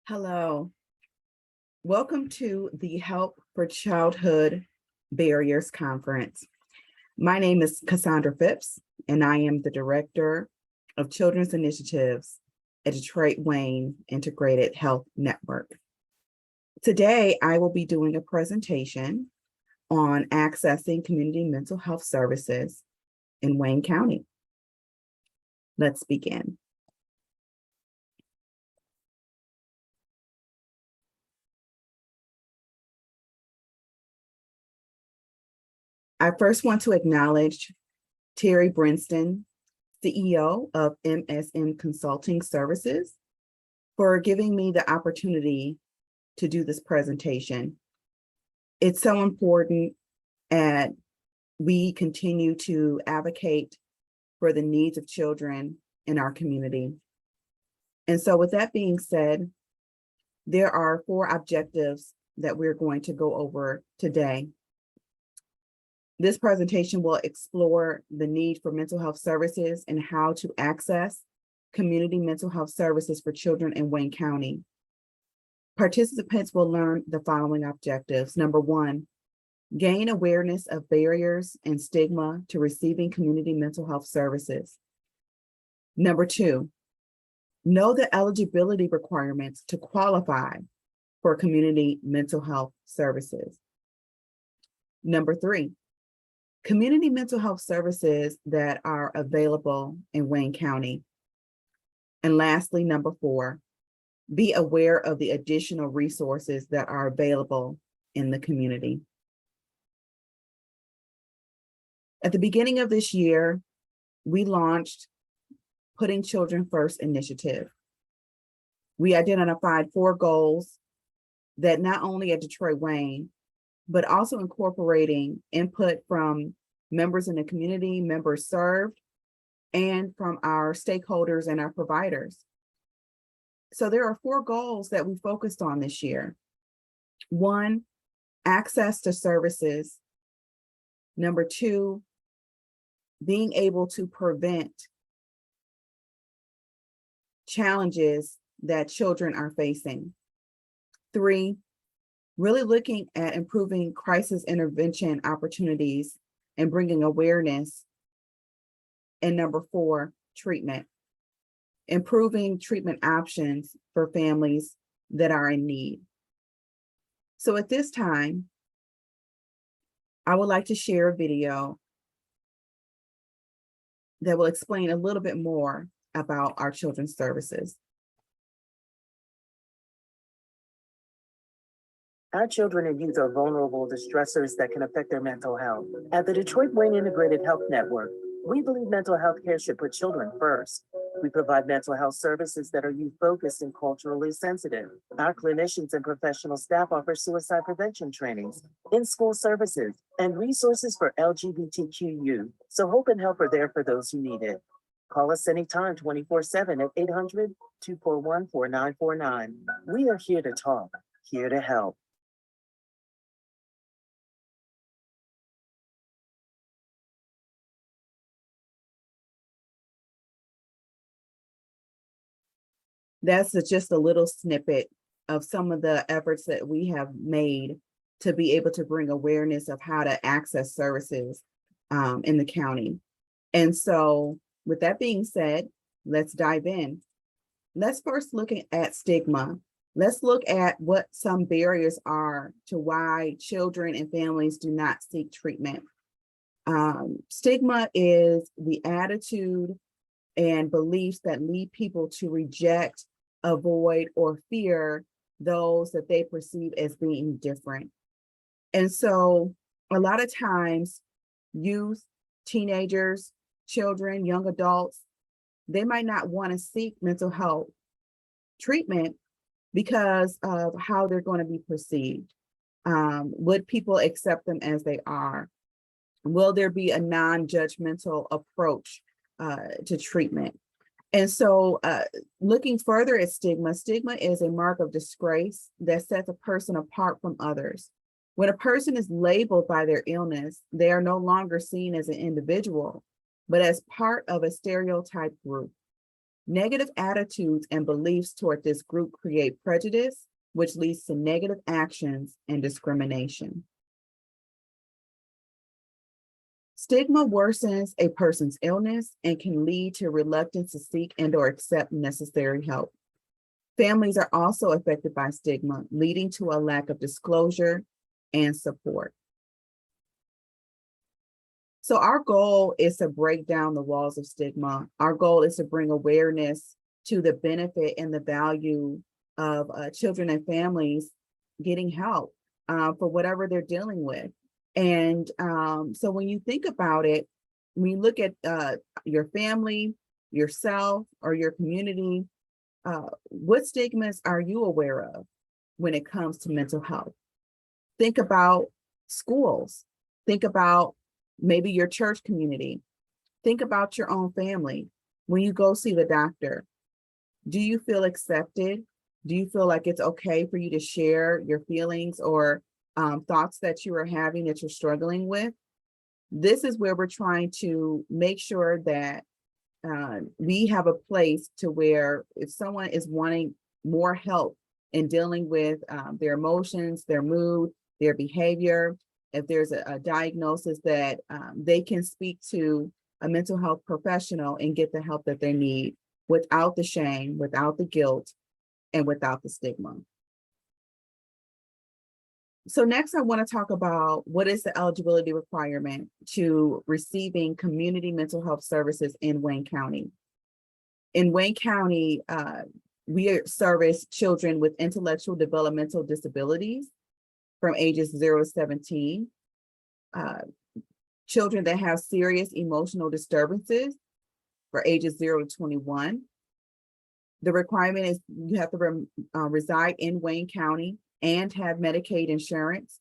Hello, welcome to the Help for Childhood Barriers Conference. My name is Cassandra Phipps, and I am the Director of Children's Initiatives at Detroit-Wayne Integrated Health Network. Today, I will be doing a presentation on accessing community mental health services in Wayne County. Let's begin. I first want to acknowledge Terry Brinston, CEO of MSN Consulting Services, for giving me the opportunity to do this presentation. It's so important that we continue to advocate for the needs of children in our community. And so with that being said, there are 4 objectives that we're going to go over today. This presentation will explore the need for mental health services and how to access community mental health services for children in Wayne County. Participants will learn the following objectives. Number 1, gain awareness of barriers and stigma to receiving community mental health services. Number 2, know the eligibility requirements to qualify for community mental health services. Number 3, community mental health services that are available in Wayne County. And lastly, number 4, be aware of the additional resources that are available in the community. At the beginning of this year, we launched Putting Children First initiative. We identified 4 goals that not only at Detroit-Wayne, but also incorporating input from members in the community, members served, and from our stakeholders and our providers. So there are 4 goals that we focused on this year. 1, access to services. Number 2, being able to prevent challenges that children are facing. 3, really looking at improving crisis intervention opportunities and bringing awareness. And number 4, treatment. Improving treatment options for families that are in need. So at this time, I would like to share a video that will explain a little bit more about our children's services. Our children and youth are vulnerable to stressors that can affect their mental health. At the Detroit-Wayne Integrated Health Network, we believe mental health care should put children first. We provide mental health services that are youth-focused and culturally sensitive. Our clinicians and professional staff offer suicide prevention trainings, in-school services, and resources for LGBTQ youth. So hope and help are there for those who need it. Call us anytime 24/7 at 800-241-4949. We are here to talk, here to help. That's just a little snippet of some of the efforts that we have made to be able to bring awareness of how to access services in the county. And so with that being said, let's dive in. Let's first look at stigma. Let's look at what some barriers are to why children and families do not seek treatment. Stigma is the attitude and beliefs that lead people to reject, avoid, or fear those that they perceive as being different. And so a lot of times, youth, teenagers, children, young adults, they might not want to seek mental health treatment because of how they're going to be perceived. Would people accept them as they are? Will there be a non-judgmental approach to treatment? And so looking further at stigma, stigma is a mark of disgrace that sets a person apart from others. When a person is labeled by their illness, they are no longer seen as an individual, but as part of a stereotyped group. Negative attitudes and beliefs toward this group create prejudice, which leads to negative actions and discrimination. Stigma worsens a person's illness and can lead to reluctance to seek and/or accept necessary help. Families are also affected by stigma, leading to a lack of disclosure and support. So our goal is to break down the walls of stigma. Our goal is to bring awareness to the benefit and the value of children and families getting help for whatever they're dealing with. And so when you think about it, when you look at your family, yourself, or your community, what stigmas are you aware of when it comes to mental health? Think about schools. Think about maybe your church community. Think about your own family. When you go see the doctor, do you feel accepted? Do you feel like it's okay for you to share your feelings or thoughts that you are having that you're struggling with? This is where we're trying to make sure that we have a place to where if someone is wanting more help in dealing with their emotions, their mood, their behavior, if there's a diagnosis that they can speak to a mental health professional and get the help that they need without the shame, without the guilt, and without the stigma. So next, I want to talk about what is the eligibility requirement to receiving community mental health services in Wayne County. In Wayne County, we service children with intellectual developmental disabilities from ages 0 to 17, children that have serious emotional disturbances for ages 0 to 21. The requirement is you have to reside in Wayne County and have Medicaid insurance.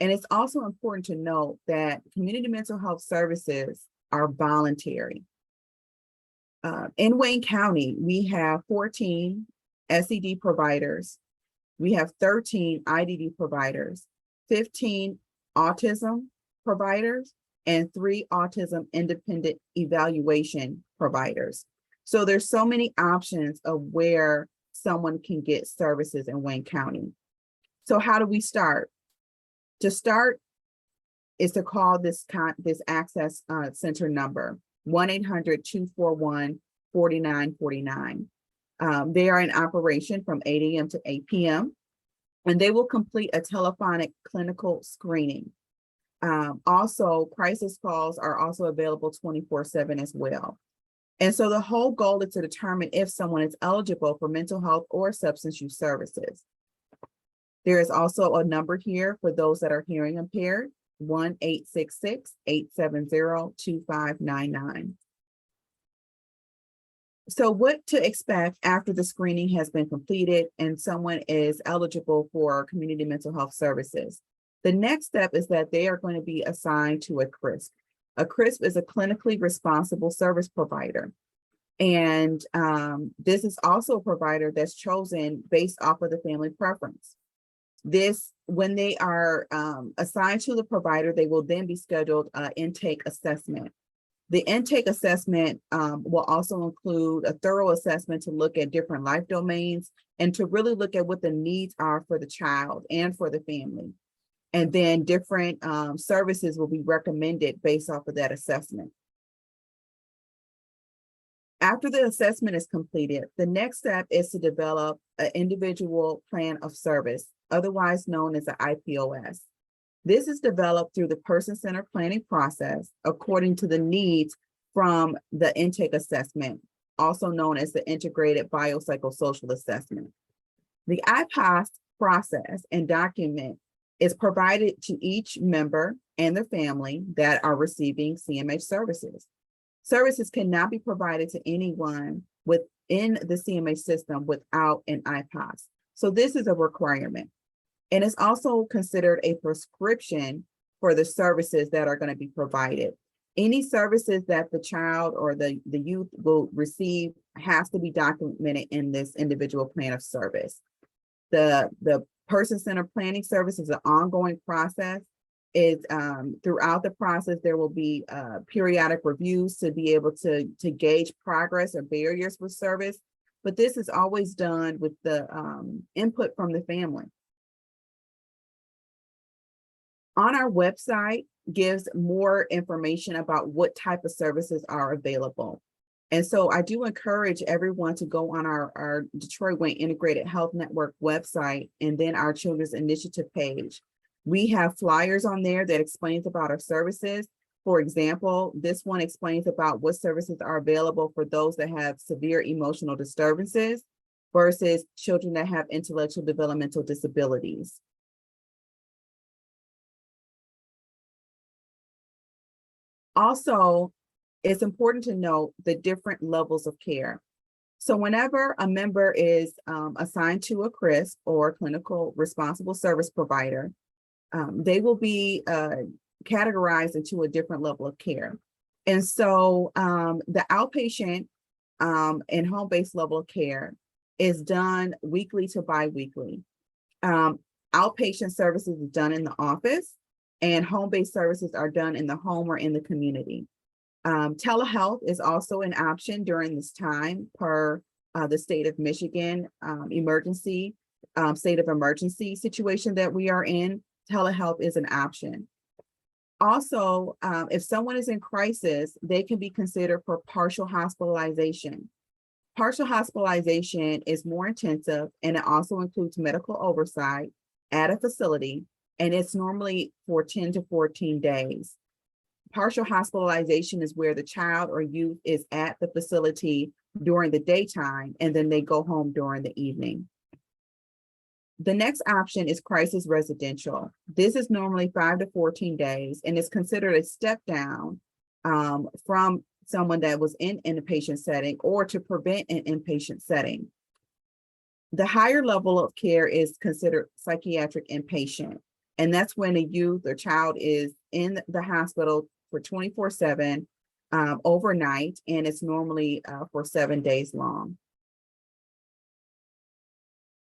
And it's also important to note that community mental health services are voluntary. In Wayne County, we have 14 SED providers. We have 13 IDD providers, 15 autism providers, and 3 autism independent evaluation providers. So there's so many options of where someone can get services in Wayne County. So how do we start? To start is to call this access center number, 1-800-241-4949. They are in operation from 8 a.m. to 8 p.m. and they will complete a telephonic clinical screening. Also, crisis calls are also available 24/7 as well. And so the whole goal is to determine if someone is eligible for mental health or substance use services. There is also a number here for those that are hearing impaired, 1-866-870-2599. So what to expect after the screening has been completed and someone is eligible for community mental health services? The next step is that they are going to be assigned to a CRISP. A CRISP is a clinically responsible service provider. And this is also a provider that's chosen based off of the family preference. When they are assigned to the provider, they will then be scheduled an intake assessment. The intake assessment will also include a thorough assessment to look at different life domains and to really look at what the needs are for the child and for the family. And then different services will be recommended based off of that assessment. After the assessment is completed, the next step is to develop an individual plan of service, otherwise known as an IPOS. This is developed through the person-centered planning process according to the needs from the intake assessment, also known as the integrated biopsychosocial assessment. The IPOS process and document is provided to each member and their family that are receiving CMH services. Services cannot be provided to anyone within the CMH system without an IPOS. So this is a requirement. And it's also considered a prescription for the services that are going to be provided. Any services that the child or the youth will receive has to be documented in this individual plan of service. The person-centered planning service is an ongoing process is throughout the process, there will be periodic reviews to be able to gauge progress or barriers with service. But this is always done with the input from the family. On our website gives more information about what type of services are available. And so I do encourage everyone to go on our Detroit Wayne Integrated Health Network website and then our Children's Initiative page. We have flyers on there that explains about our services. For example, this one explains about what services are available for those that have severe emotional disturbances versus children that have intellectual developmental disabilities. Also, it's important to note the different levels of care. So whenever a member is assigned to a CRISP or clinical responsible service provider, they will be categorized into a different level of care. And so the outpatient and home-based level of care is done weekly to bi-weekly. Outpatient services is done in the office, and home-based services are done in the home or in the community. Telehealth is also an option during this time per the state of Michigan state of emergency situation that we are in. Telehealth is an option. Also, if someone is in crisis, they can be considered for partial hospitalization. Partial hospitalization is more intensive, and it also includes medical oversight at a facility, and it's normally for 10 to 14 days. Partial hospitalization is where the child or youth is at the facility during the daytime, and then they go home during the evening. The next option is crisis residential. This is normally 5 to 14 days, and it's considered a step down from someone that was in an inpatient setting or to prevent an inpatient setting. The higher level of care is considered psychiatric inpatient, and that's when a youth or child is in the hospital for 24/7 overnight, and it's normally for 7 days long.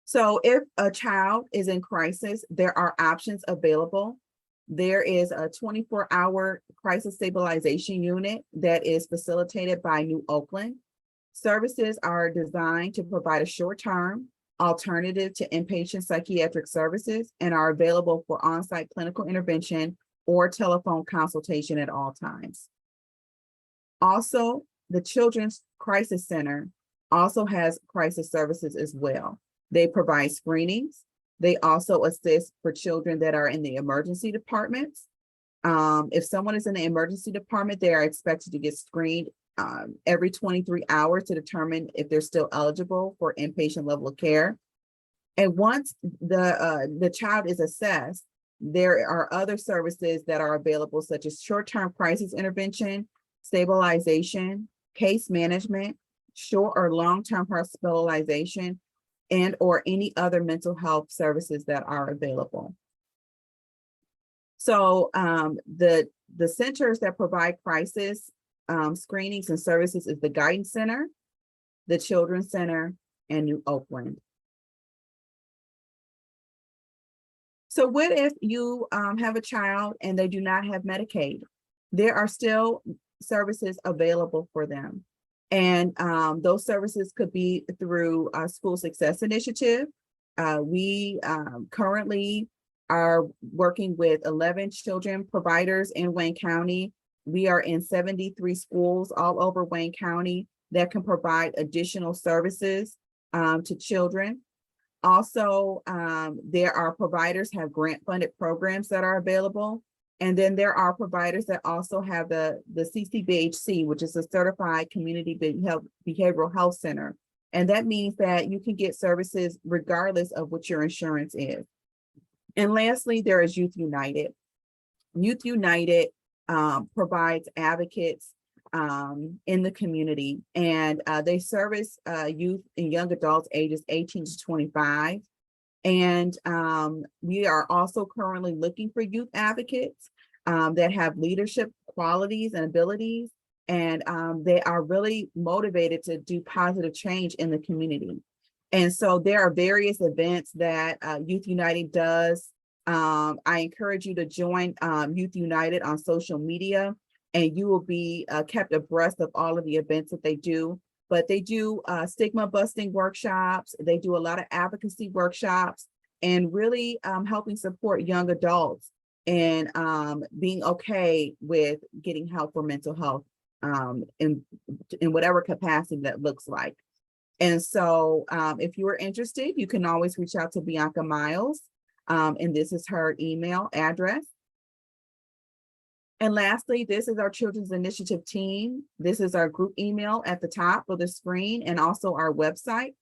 So if a child is in crisis, there are options available. There is a 24-hour crisis stabilization unit that is facilitated by New Oakland. Services are designed to provide a short-term alternative to inpatient psychiatric services and are available for on-site clinical intervention or telephone consultation at all times. Also, the Children's Crisis Center also has crisis services as well. They provide screenings. They also assist for children that are in the emergency departments. If someone is in the emergency department, they are expected to get screened every 23 hours to determine if they're still eligible for inpatient level of care. And once the child is assessed, there are other services that are available, such as short-term crisis intervention, stabilization, case management, short or long-term hospitalization, and or any other mental health services that are available. So the centers that provide crisis screenings and services is the Guidance Center, the Children's Center, and New Oakland. So what if you have a child and they do not have Medicaid? There are still services available for them. And those services could be through a school success initiative. We currently are working with 11 children providers in Wayne County. We are in 73 schools all over Wayne County that can provide additional services to children. Also, there are providers have grant-funded programs that are available. And then there are providers that also have the CCBHC, which is a Certified Community Behavioral Health Center. And that means that you can get services regardless of what your insurance is. And lastly, there is Youth United. Youth United provides advocates in the community, and they service youth and young adults ages 18 to 25. And we are also currently looking for youth advocates that have leadership qualities and abilities, and they are really motivated to do positive change in the community. And so there are various events that Youth United does I encourage you to join Youth United on social media, and you will be kept abreast of all of the events that they do. But they do stigma busting workshops. They do a lot of advocacy workshops, and really helping support young adults and being okay with getting help for mental health in whatever capacity that looks like. And so if you are interested, you can always reach out to Bianca Miles, and this is her email address. And lastly, this is our Children's Initiative team. This is our group email at the top of the screen, and also our website.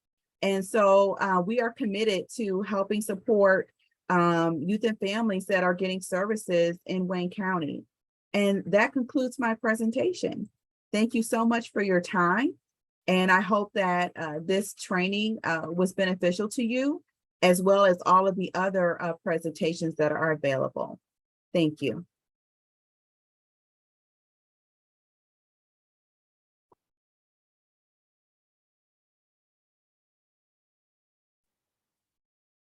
And so we are committed to helping support youth and families that are getting services in Wayne County. And that concludes my presentation. Thank you so much for your time. And I hope that this training was beneficial to you, as well as all of the other presentations that are available. Thank you.